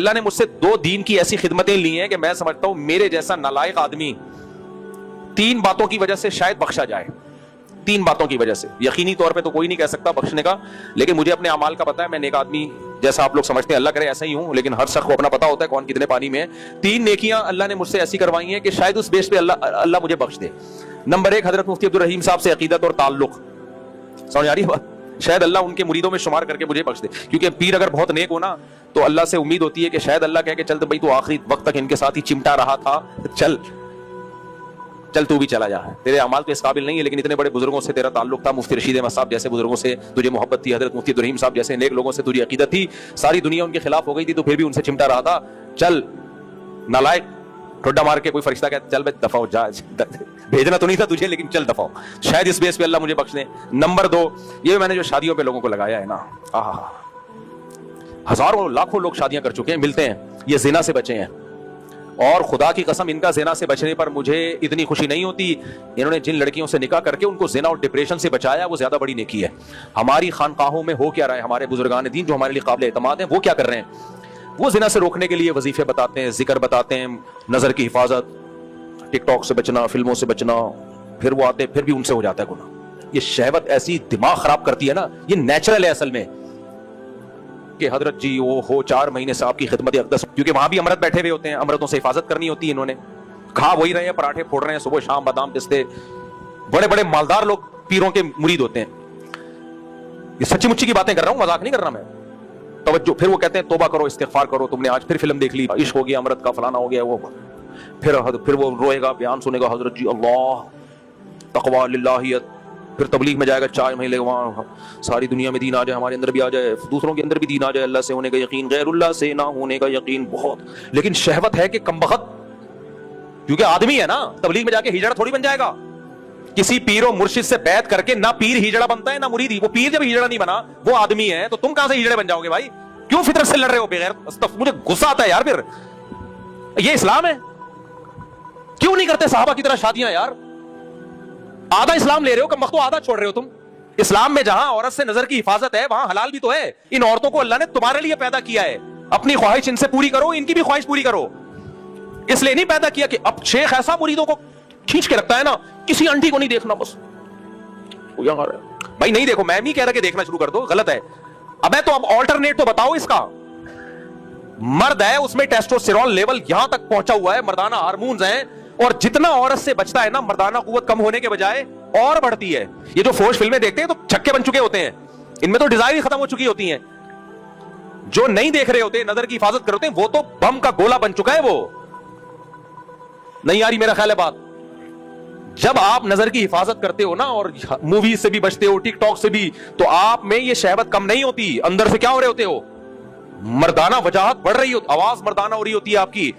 اللہ نے مجھ سے 2 دین کی ایسی خدمتیں لی ہیں کہ میں سمجھتا ہوں میرے جیسا نالائق آدمی 3 باتوں کی وجہ سے شاید بخشا جائے. 3 باتوں کی وجہ سے. یقینی طور پہ تو کوئی نہیں کہہ سکتا بخشنے کا, لیکن مجھے اپنے اعمال کا پتا ہے. میں نیک آدمی جیسا آپ لوگ سمجھتے ہیں, اللہ کرے ایسا ہی ہوں, لیکن ہر شخص کو اپنا پتا ہوتا ہے کون کتنے پانی میں ہے. 3 نیکیاں اللہ نے مجھ سے ایسی کروائی ہیں کہ شاید اس بیس پہ اللہ مجھے بخش دے. نمبر 1, حضرت مفتی عبدالرحیم صاحب سے عقیدت اور تعلق. سمجھ آ رہی ہے بات؟ شاید اللہ ان کے مریدوں میں شمار کر کے مجھے بخش دے, کیونکہ پیر اگر بہت نیک ہو نا تو اللہ سے امید ہوتی ہے کہ شاید اللہ کہے کہ چل تو بھائی تو آخری وقت تک ان کے ساتھ ہی چمٹا رہا تھا, چل تو بھی چلا جا. تیرے اعمال تو اس قابل نہیں ہے, لیکن اتنے بڑے بزرگوں سے تیرا تعلق تھا, مفتی رشید احمد صاحب جیسے بزرگوں سے تجھے محبت تھی, حضرت مفتی عبدالرحیم صاحب جیسے نیک لوگوں سے تجھے عقیدت تھی, ساری دنیا ان کے خلاف ہو گئی تھی تو پھر بھی ان سے چمٹا رہا تھا. چل نالائق, ٹھڈا مار کے کوئی فرشتہ کہتا چل بھائی دفع ہو جا, بھیجنا تو نہیں تھا تجھے لیکن چل دفع ہو, شاید اس بیس پہ اللہ مجھے بخش دے. نمبر 2, یہ میں نے جو شادیوں پہ لوگوں کو لگایا ہے نا, ہزاروں لاکھوں لوگ شادیاں کر چکے ہیں, ملتے ہیں, یہ زنا سے بچے ہیں. اور خدا کی قسم ان کا زنا سے بچنے پر مجھے اتنی خوشی نہیں ہوتی. انہوں نے جن لڑکیوں سے نکاح کر کے ان کو زنا اور ڈپریشن سے بچایا وہ زیادہ بڑی نیکی ہے. ہماری خانقاہوں میں ہو کیا رہا ہے, ہمارے بزرگان دین جو ہمارے لیے قابل اعتماد ہیں وہ کیا کر رہے ہیں؟ وہ زنا سے روکنے کے لیے وظیفے بتاتے ہیں, ذکر بتاتے ہیں, نظر کی حفاظت, ٹک ٹاک سے بچنا, فلموں سے بچنا, پھر وہ آتے پھر بھی ان سے ہو جاتا ہے گناہ. یہ شہوت ایسی دماغ خراب کرتی ہے نا, یہ نیچرل ہے اصل میں کہ حضرت جی وہ ہو 4 مہینے سے آپ کی خدمت اقدس, کیونکہ وہاں بھی امرت بیٹھے ہوئے ہوتے ہیں, امرتوں سے حفاظت کرنی ہوتی ہے. انہوں نے کھا وہی رہے ہیں, پراٹھے پھوڑ رہے ہیں صبح شام, بادام پستے, بڑے بڑے مالدار لوگ پیروں کے مرید ہوتے ہیں. یہ سچی مچی کی باتیں کر رہا ہوں, مذاق نہیں کر رہا میں. توجہ. پھر وہ کہتے ہیں توبہ کرو, استغفار کرو, تم نے آج پھر فلم دیکھ لی, عشق ہو گیا, امرت کا فلانا ہو گیا, وہ پھر وہ روئے گا, بیان سنے گا, حضرت جی اللہ تقوی للہیت, پھر تبلیغ میں جائے گا 4 مہینے وہاں, ساری دنیا میں دین آ جائے, ہمارے اندر بھی آ جائے, دوسروں کے اندر بھی دین آ جائے, اللہ سے ہونے کا یقین, غیر اللہ سے نہ ہونے کا یقین بہت. لیکن شہوت ہے کہ کمبخت, کیونکہ آدمی ہے نا, تبلیغ میں جا کے ہجڑا تھوڑی بن جائے گا. کسی پیر و مرشد سے بیعت کر کے نہ پیر ہجڑا بنتا ہے نہ مرید ہی. وہ پیر جب ہجڑا نہیں بنا وہ آدمی ہے, تو تم کہاں سے ہجڑے بن جاؤ گے بھائی؟ کیوں فطرت سے لڑ رہے ہو بغیر؟ مجھے غصہ آتا ہے یار. پھر یہ اسلام ہے؟ کیوں نہیں کرتے صحابہ کی طرح شادیاں یار؟ آدھا اسلام لے رہے ہو, کم وقت آدھا چھوڑ رہے ہو تم. اسلام میں جہاں عورت سے نظر کی حفاظت ہے وہاں حلال بھی تو ہے. ان عورتوں کو اللہ نے تمہارے لیے پیدا کیا ہے, اپنی خواہش ان سے پوری کرو, ان کی بھی خواہش پوری کرو. اس لیے نہیں پیدا کیا کہ اب شیخ ایسا مریدوں کو کھینچ کے رکھتا ہے نا, کسی انٹی کو نہیں دیکھنا بس. بھائی نہیں دیکھو, میں نہیں کہہ رہا کہ دیکھنا شروع کر دو, غلط ہے. ابے تو اب آلٹرنیٹ تو بتاؤ اس کا. مرد ہے اس میں ٹیسٹوسٹیرون لیول یہاں تک پہنچا ہوا ہے, مردانہ ہارمونز ہیں, اور جتنا عورت سے بچتا ہے نا مردانہ قوت کم ہونے کے بجائے اور بڑھتی ہے. یہ جو فوج فلمیں دیکھتے ہیں تو چھکے بن چکے ہوتے ہیں, ان میں تو ڈیزائر ہی ختم ہو چکی ہوتی ہیں. جو نہیں دیکھ رہے ہوتے, نظر کی حفاظت کرتے ہیں, وہ تو بم کا گولا بن چکا ہے. وہ نہیں آ رہی میرا خیال ہے بات. جب آپ نظر کی حفاظت کرتے ہو نا, اور موویز سے بھی بچتے ہو, ٹک ٹاک سے بھی, تو آپ میں یہ شہوت کم نہیں ہوتی. اندر سے کیا ہو رہے ہوتے ہو؟ مردانہ وجاہت بڑھ رہی ہوتی, آواز مردانہ ہو رہی ہوتی ہے آپ کی,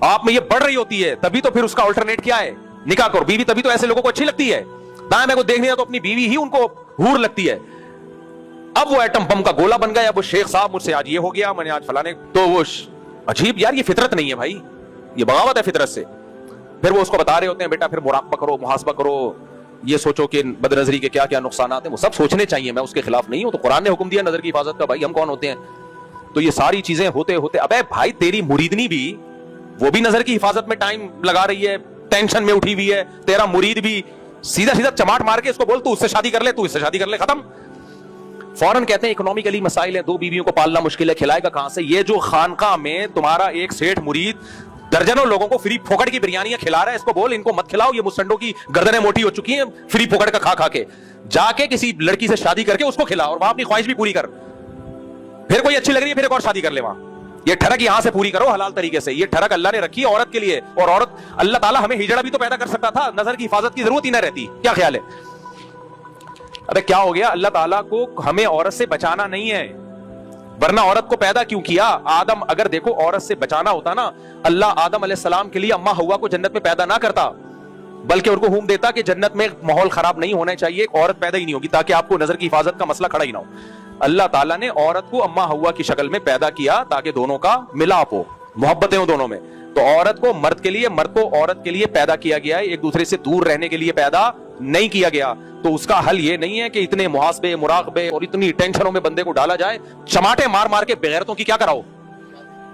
آپ میں یہ بڑھ رہی ہوتی ہے. تبھی تو پھر اس کا الٹرنیٹ کیا ہے؟ نکاح کرو. بیوی تبھی تو ایسے لوگوں کو اچھی لگتی ہے. دائیں میں کو دیکھنے تو اپنی بیوی ہی ان کو حور لگتی ہے. اب وہ ایٹم بم کا گولا بن گیا, وہ شیخ صاحب مجھ سے آج یہ ہو گیا, میں نے آج فلانے, تو وہ عجیب یار, یہ فطرت نہیں ہے بھائی, یہ بغاوت ہے فطرت سے. پھر وہ اس کو بتا رہے ہوتے ہیں بیٹا پھر مراقبہ کرو, محاسبہ کرو, یہ سوچو کہ بد نظری کے کیا کیا نقصانات ہیں. وہ سب سوچنے چاہیے, میں اس کے خلاف نہیں ہوں. تو قرآن نے حکم دیا نظر کی حفاظت کا, بھائی ہم کون ہوتے ہیں؟ تو یہ ساری چیزیں ہوتے ہوتے, ابے بھائی تیری مریدنی بھی وہ بھی نظر کی حفاظت میں ٹائم لگا رہی ہے, ٹینشن میں اٹھی ہوئی ہے. تیرا مرید بھی سیدھا سیدھا چماٹ مار کے اس کو بول تو اس سے شادی کر لے, تو اس سے شادی کر لے, ختم. فوراً کہتے ہیں اکنومیکلی مسائل ہیں, 2 بیویوں کو پالنا مشکل ہے, کھلائے گا کہاں سے؟ یہ جو خانقاہ میں تمہارا ایک سیٹھ مرید درجنوں لوگوں کو فری پھوکٹ کی بریانیاں کھلا رہا ہے, اس کو بول ان کو مت کھلاؤ, یہ مسٹنڈوں کی گردنیں موٹی ہو چکی ہیں فری پھوکٹ کا کھا کھا کے. جا کے کسی لڑکی سے شادی کر کے اس کو کھلا, اور وہاں اپنی خواہش بھی پوری کر. پھر کوئی اچھی لگ رہی ہے پھر ایک اور شادی کر لے وہاں. یہ ٹھڑک یہاں سے پوری کرو حلال طریقے سے. یہ ٹھڑک اللہ نے رکھی ہے عورت کے لیے, اور عورت, اللہ تعالیٰ ہمیں ہجڑا بھی تو پیدا کر سکتا تھا, نظر کی حفاظت کی ضرورت ہی نہ رہتی. کیا خیال ہے؟ ارے کیا ہو گیا, اللہ تعالیٰ کو ہمیں عورت سے بچانا نہیں ہے, ورنہ عورت کو پیدا کیوں کیا؟ آدم, اگر دیکھو عورت سے بچانا ہوتا نا, اللہ آدم علیہ السلام کے لیے اماں حوا کو جنت میں پیدا نہ کرتا, بلکہ ان کو حکم دیتا کہ جنت میں ماحول خراب نہیں ہونا چاہیے, ایک عورت پیدا ہی نہیں ہوگی تاکہ آپ کو نظر کی حفاظت کا مسئلہ کھڑا ہی نہ ہو. اللہ تعالیٰ نے عورت کو اماں حوا کی شکل میں پیدا کیا تاکہ دونوں کا ملاپ ہو, محبتیں ہوں دونوں میں. تو عورت کو مرد کے لیے, مرد کو عورت کے لیے پیدا کیا گیا ہے, ایک دوسرے سے دور رہنے کے لیے پیدا نہیں کیا گیا. تو اس کا حل یہ نہیں ہے کہ اتنے محاسبے, مراقبے اور اتنی ٹینشنوں میں بندے کو ڈالا جائے, چماٹے مار مار کے بغیرتوں کی کیا کراؤ,